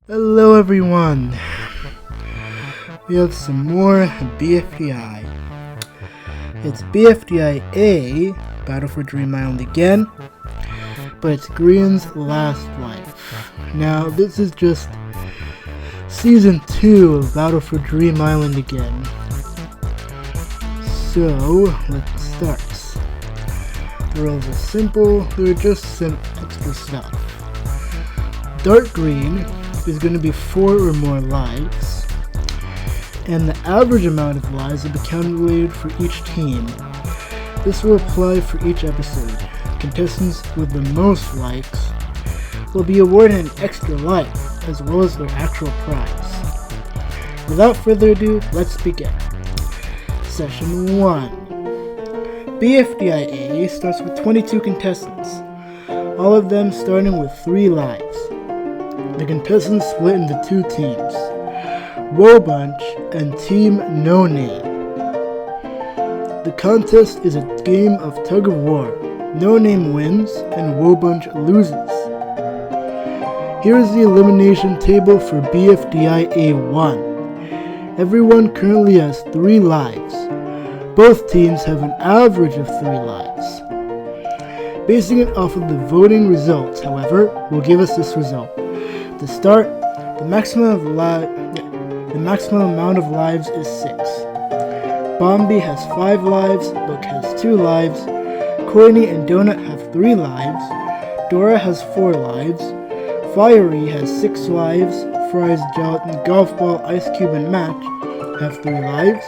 Hello everyone! We have some more BFDI. It's BFDIA, Battle for Dream Island again, but it's Green's last life. Now this is just Season 2 of Battle for Dream Island again. So, let's start. The rules are simple, they're just some extra stuff. Dark green is going to be 4 or more lives, and the average amount of lives will be calculated for each team. This will apply for each episode. Contestants with the most likes will be awarded an extra life, as well as their actual prize. Without further ado, let's begin. Session 1. BFDIA starts with 22 contestants, all of them starting with 3 lives. The contestants split into 2 teams, Woe Bunch and Team No Name. The contest is a game of tug of war. No Name wins and Woe Bunch loses. Here is the elimination table for BFDIA 1. Everyone currently has 3 lives. Both teams have an average of 3 lives. Basing it off of the voting results, however, will give us this result. To start, the maximum amount of lives is 6. Bombi has 5 lives, Book has 2 lives, Courtney and Donut have 3 lives, Dora has 4 lives, Fiery has 6 lives, Fries, Gelatin, Golf Ball, Ice Cube, and Match have 3 lives,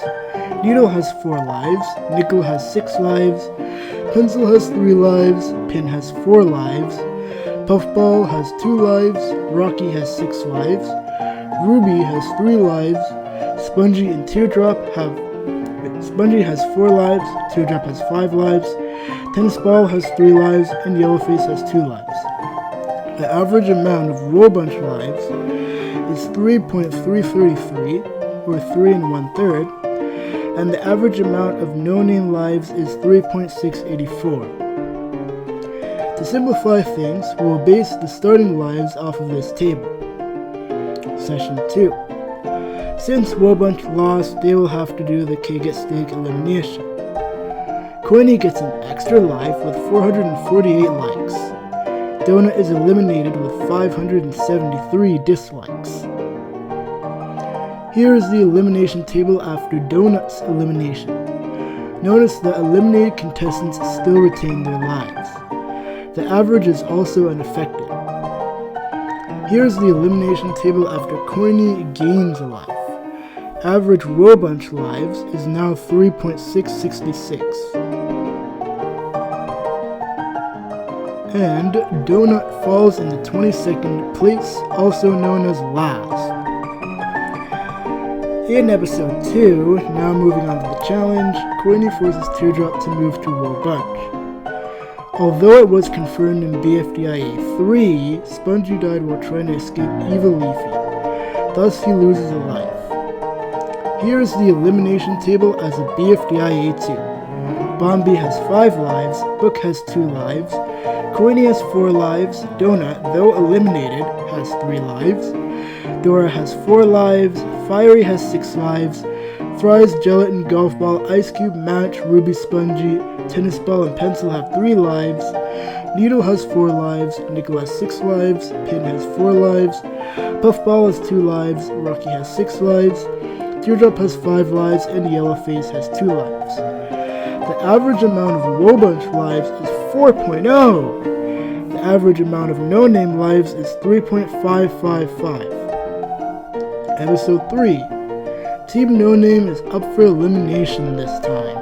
Needle has 4 lives, Nickel has 6 lives, Pencil has 3 lives, Pin has 4 lives, Puffball has 2 lives, Rocky has 6 lives, Ruby has 3 lives, Spongy and Teardrop have... Spongy has 4 lives, Teardrop has 5 lives, Tennis Ball has 3 lives, and Yellowface has 2 lives. The average amount of Woe Bunch lives is 3.333, or 3 1/3, and the average amount of No Name lives is 3.684. To simplify things, we will base the starting lives off of this table. Session 2. Since Woe Bunch lost, they will have to do the K-Get-Steak elimination. Courtney gets an extra life with 448 likes. Donut is eliminated with 573 dislikes. Here is the elimination table after Donut's elimination. Notice that eliminated contestants still retain their lives. The average is also unaffected. Here is the elimination table after Courtney gains a life. Average Woe Bunch lives is now 3.666. And Donut falls in the 22nd place, also known as last. In episode 2, now moving on to the challenge, Courtney forces Teardrop to move to Woe Bunch. Although it was confirmed in BFDIA 3, Spongy died while trying to escape Evil Leafy, thus he loses a life. Here is the elimination table as a BFDIA 2. Bombi has 5 lives, Book has 2 lives, Courtney has 4 lives, Donut, though eliminated, has 3 lives, Dora has 4 lives, Fiery has 6 lives, Fries, Gelatin, Golf Ball, Ice Cube, Match, Ruby, Spongy, Tennis Ball, and Pencil have 3 lives, Needle has 4 lives, Nickel has 6 lives, Pin has 4 lives, Puffball has 2 lives, Rocky has 6 lives, Teardrop has 5 lives, and Yellowface has 2 lives. The average amount of Woe Bunch lives is 4.0. The average amount of No Name lives is 3.555. Episode 3. Team No Name is up for elimination this time.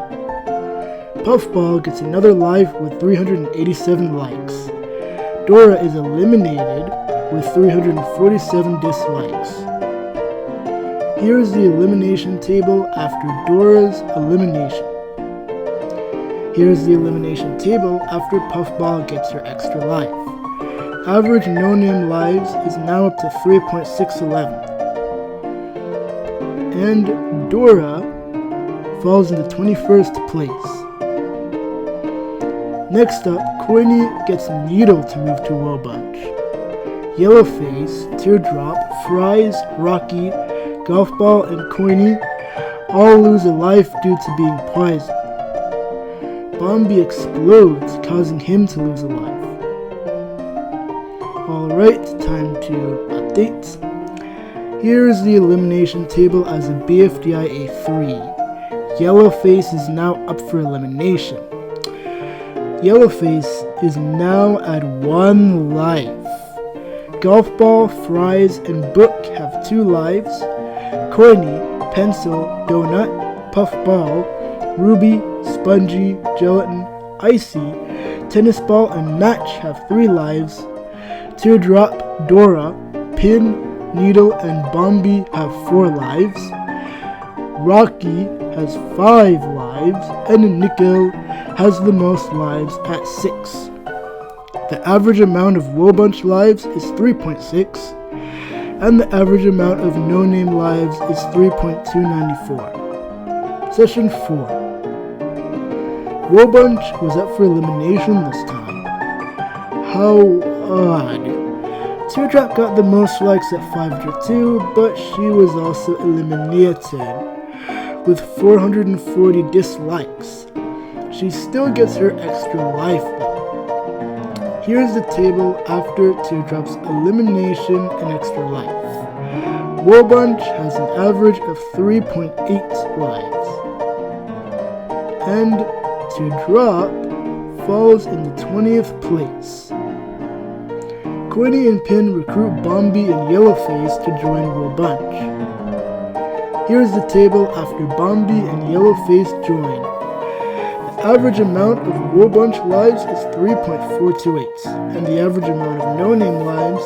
Puffball gets another life with 387 likes. Dora is eliminated with 347 dislikes. Here is the elimination table after Dora's elimination. Here is the elimination table after Puffball gets her extra life. Average No Name lives is now up to 3.611. And Dora falls into 21st place. Next up, Courtney gets Needle to move to Woe Bunch. Yellowface, Teardrop, Fries, Rocky, Golf Ball, and Coiny all lose a life due to being poisoned. Bombi explodes, causing him to lose a life. Alright, time to update. Here is the elimination table as a BFDIA 3. Yellowface is now up for elimination. Yellowface is now at 1 life. Golf Ball, Fries, and Book have 2 lives. Coiny, Pencil, Donut, Puffball, Ruby, Spongy, Gelatin, Icy, Tennis Ball, and Match have 3 lives. Teardrop, Dora, Pin, Needle, and Bombi have 4 lives. Rocky has 5 lives, and Nickel has the most lives at 6. The average amount of Wobunch lives is 3.6, and the average amount of no-name lives is 3.294. Session 4. Wobunch was up for elimination this time. How odd. Teardrop got the most likes at 502, but she was also eliminated with 440 dislikes. She still gets her extra life though. Here's the table after Teardrop's elimination and extra life. Wobunch has an average of 3.8 lives. And Teardrop falls in the 20th place. Coiny and Pin recruit Bombi and Yellowface to join Wobunch. Here's the table after Bombi and Yellowface join. The average amount of Wobunch lives is 3.428, and the average amount of no-name lives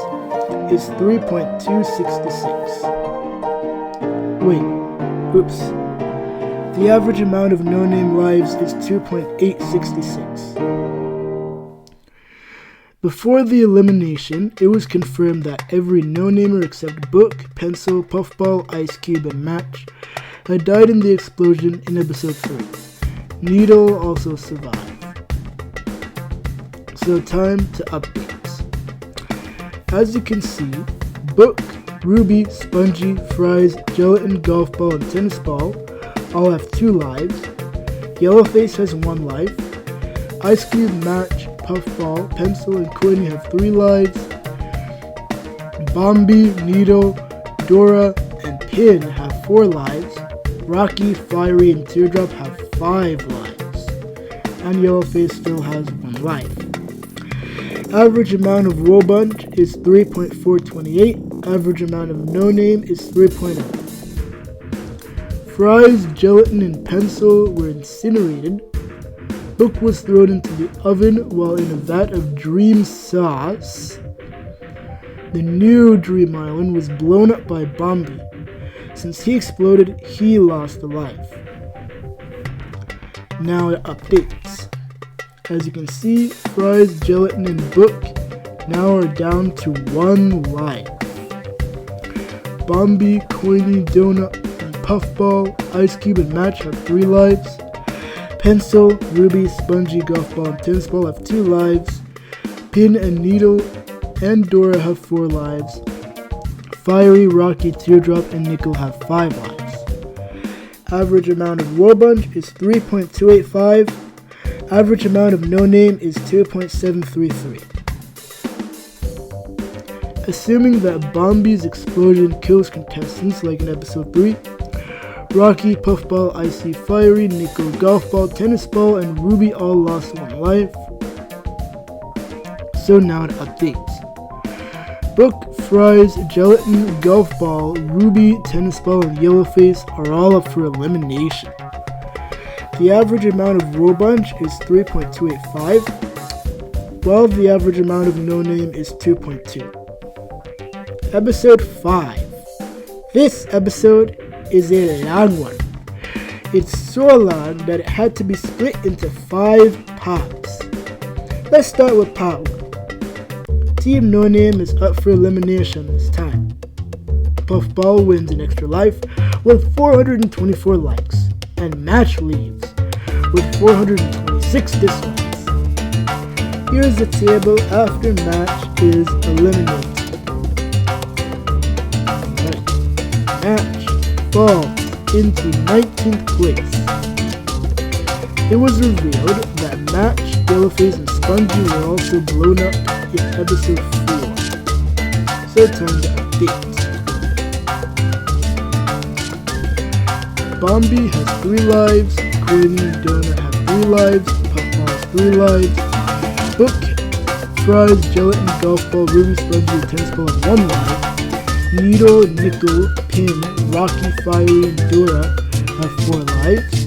is 3.266. Wait, oops. The average amount of no-name lives is 2.866. Before the elimination, it was confirmed that every no-namer except Book, Pencil, Puffball, Ice Cube, and Match had died in the explosion in episode 3. Needle also survived. So time to updates. As you can see, Book, Ruby, Spongy, Fries, Gelatin, Golf Ball, and Tennis Ball all have 2 lives. Yellowface has 1 life. Ice Cube, Match, Puffball, Pencil, and Coiny have 3 lives. Bombi, Needle, Dora, and Pin have 4 lives. Rocky, Fiery, and Teardrop have 5 lives. And Yellowface still has 1 life. Average amount of Wobunch is 3.428. Average amount of no-name is 3.0. Fries, Gelatin, and Pencil were incinerated. Book was thrown into the oven while in a vat of Dream Sauce. The new Dream Island was blown up by Bombi. Since he exploded, he lost a life. Now it updates. As you can see, Fries, Gelatin, and Book now are down to 1 life. Bombi, Coiny, Donut, and Puffball, Ice Cube, and Match have 3 lives. Pencil, Ruby, Spongy, Golf Ball, and Tennis Ball have 2 lives. Pin and Needle and Dora have 4 lives. Fiery, Rocky, Teardrop, and Nickel have 5 lives. Average amount of Wobunch is 3.285. Average amount of no-name is 2.733. Assuming that Bombi's explosion kills contestants like in episode 3, Rocky, Puffball, Icy, Fiery, Nickel, Golf Ball, Tennis Ball, and Ruby all lost 1 life. So now to updates. Book, Fries, Gelatin, Golf Ball, Ruby, Tennis Ball, and Yellowface are all up for elimination. The average amount of Wobunch is 3.285, while the average amount of no-name is 2.2. Episode 5. This episode is a long one. It's so long that it had to be split into 5 parts. Let's start with part 1. Team No Name is up for elimination this time. Puffball wins an extra life with 424 likes, and Match leaves with 426 dislikes. Here's the table after Match is eliminated. Match falls into 19th place. It was revealed that Match, Yellowface, and Spongy were also blown up in episode 4. So time to update. Bombi has 3 lives, Courtney and Donut have 3 lives, Puffball has 3 lives, Hook, Fries, Gelatin, Golf Ball, Ruby, Spongy, and Tennis Ball have 1 life. Needle, Nickel, Pim, Rocky, Fiery, and Dora have 4 lives.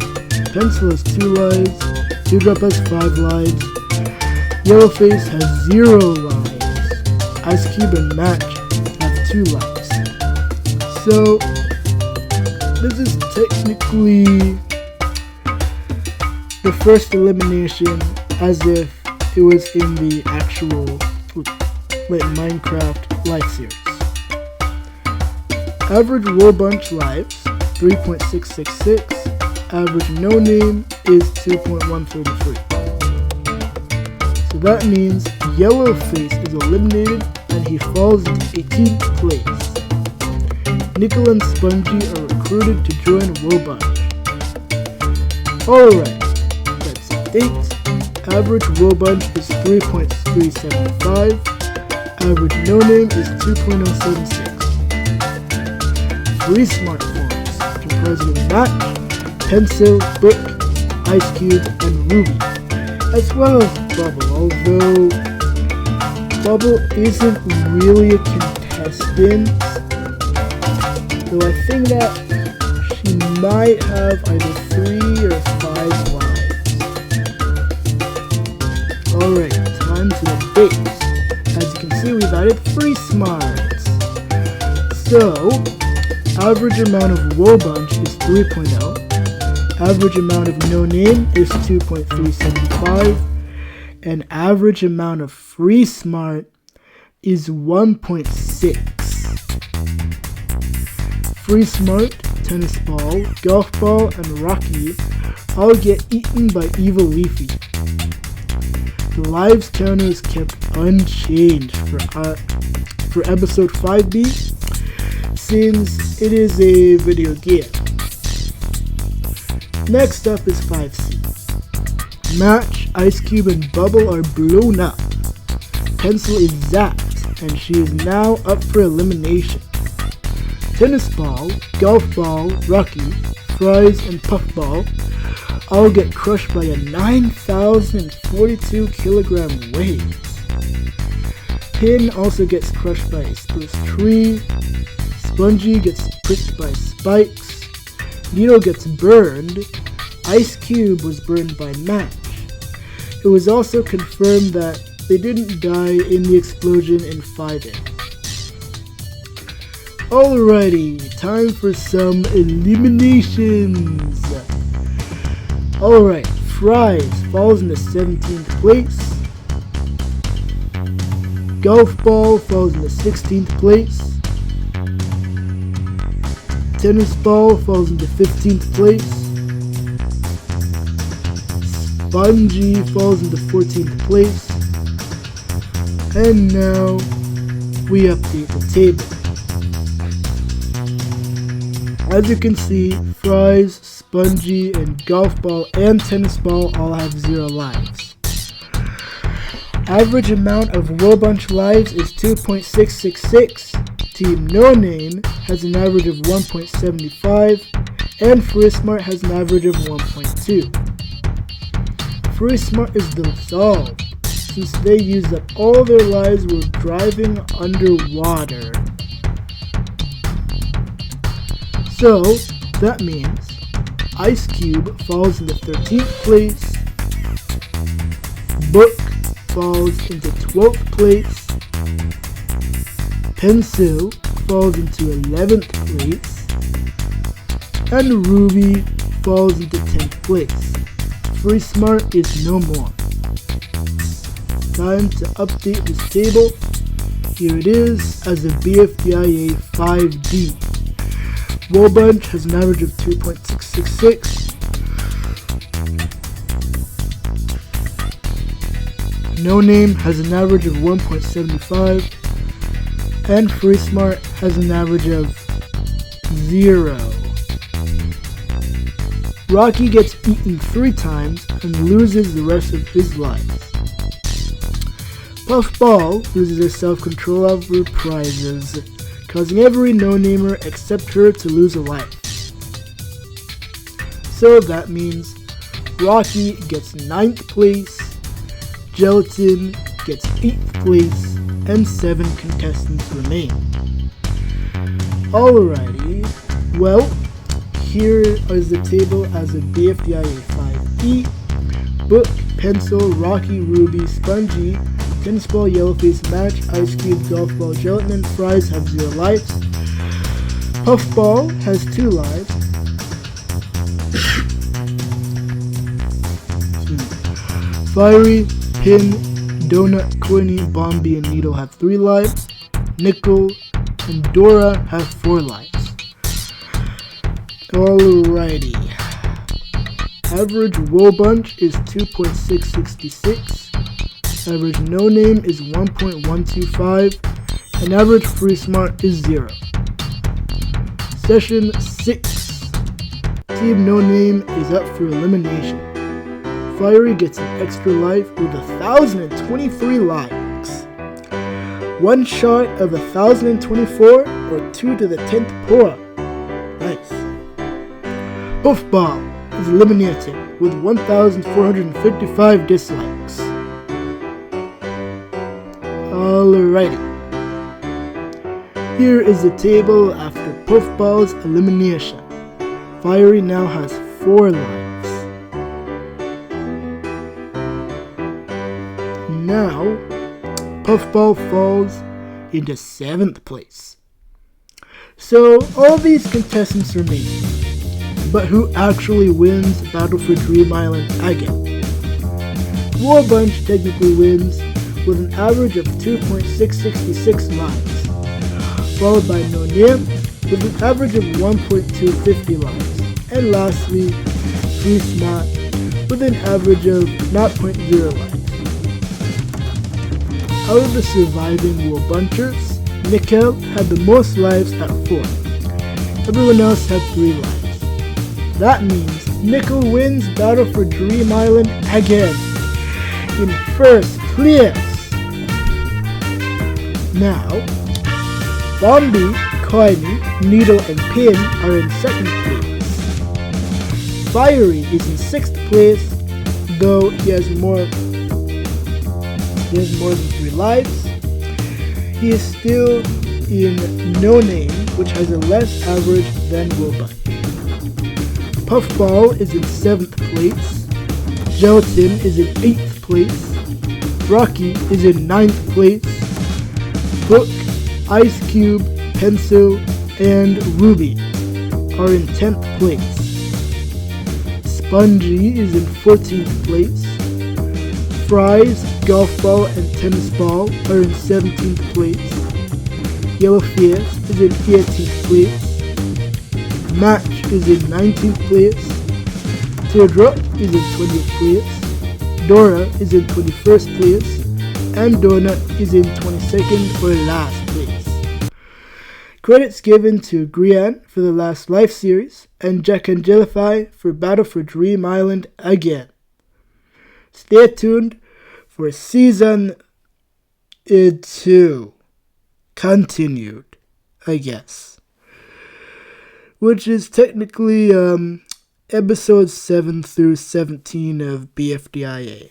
Pencil has 2 lives. Dewdrop has 5 lives. Yellowface has 0 lives. Ice Cube and Match have 2 lives. So, this is technically the first elimination as if it was in the actual Minecraft life series. Average War Bunch lives 3.666. Average No Name is 2.133. So that means Yellowface is eliminated and he falls into 18th place. Nickel and Spongy are recruited to join War Bunch. Alright, let's date. Average War Bunch is 3.375. Average No Name is 2.076. 3 smartphones comprising of Match, Pencil, Book, Ice Cube, and Ruby, as well as Bubble, although Bubble isn't really a contestant, though I think that she might have either 3 or 5 lives. Alright, time to update. As you can see, we've added 3 smarts. So, average amount of War Bunch is 3.0. Average amount of No Name is 2.375. And average amount of Free Smart is 1.6. Free Smart, Tennis Ball, Golf Ball, and Rocky all get eaten by Evil Leafy. The lives counter is kept unchanged for episode 5B, since it is a video game. Next up is 5C. Match, Ice Cube, and Bubble are blown up. Pencil is zapped, and she is now up for elimination. Tennis Ball, Golf Ball, Rocky, Fries, and Puffball all get crushed by a 9,042 kilogram wave. Pin also gets crushed by a spruce tree. Spongy gets pricked by spikes. Needle gets burned. Ice Cube was burned by Match. It was also confirmed that they didn't die in the explosion in 5A. Alrighty, time for some eliminations. Alright, Fries falls into 17th place. Golf Ball falls into 16th place. Tennis Ball falls into 15th place. Spongy falls into 14th place. And now we update the table. As you can see, Fries, Spongy, and Golf Ball and Tennis Ball all have 0 lives. Average amount of War Bunch lives is 2.666. Team No Name has an average of 1.75, and Free Smart has an average of 1.2. Free Smart is dissolved since they used up all their lives while driving underwater. So, that means Ice Cube falls into 13th place, Book falls into 12th place, Pencil falls into 11th place, and Ruby falls into 10th place. Free Smart is no more. Time to update this table. Here it is as a BFDIA 5D. War Bunch has an average of 2.666. No Name has an average of 1.75. And Free Smart has an average of 0. Rocky gets eaten 3 times and loses the rest of his lives. Puffball loses her self-control of reprisals, causing every no-namer except her to lose a life. So that means Rocky gets 9th place, Gelatin gets 8th place, and 7 contestants remain. Alrighty, well, here is the table as a BFDIA 5E. Book, Pencil, Rocky, Ruby, Spongy, Tennis Ball, Yellowface, Match, Ice Cube, Golf Ball, Gelatin, and Fries have 0 lives. Puffball has 2 lives. Fiery, Pin, Donut, Coiny, Bombi, and Needle have 3 lives. Nickel and Dora have 4 lives. Alrighty. Average Woe Bunch is 2.666. Average No Name is 1.125. And average Free Smart is 0. Session 6. Team No Name is up for elimination. Fiery gets an extra life with 1,023 likes. 1 shot of 1,024 or 2 to the 10th pour. Nice. Puffball is eliminated with 1,455 dislikes. Alrighty. Here is the table after Puffball's elimination. Fiery now has 4 lives. Now, Puffball falls into 7th place. So, all these contestants remain. But who actually wins Battle for Dream Island again? War Bunch technically wins with an average of 2.666 lives, followed by No Name with an average of 1.250 lives, and lastly, Free Smart with an average of 0.0 lives. Out of the surviving War Bunchers, Nickel had the most lives at 4. Everyone else had 3 lives. That means Nickel wins Battle for Dream Island again, in 1st place. Now, Bombi, Coiny, Needle, and Pin are in 2nd place. Fiery is in 6th place, though he has more than 3 lives. He is still in No Name, which has a less average than Woe Bunch. Puffball is in 7th place. Gelatin is in 8th place. Rocky is in 9th place. Book, Ice Cube, Pencil, and Ruby are in 10th place. Spongy is in 14th place. Fries, Golf Ball, and Tennis Ball are in 17th place. Yellowface is in 18th place. Match is in 19th place. Teardrop is in 20th place. Dora is in 21st place. And Donut is in 22nd or last place. Credits given to Grian for the last Life series and Jack and Jellify for Battle for Dream Island again. Stay tuned for season 2. Continued, I guess. Which is technically episodes 7 through 17 of BFDIA.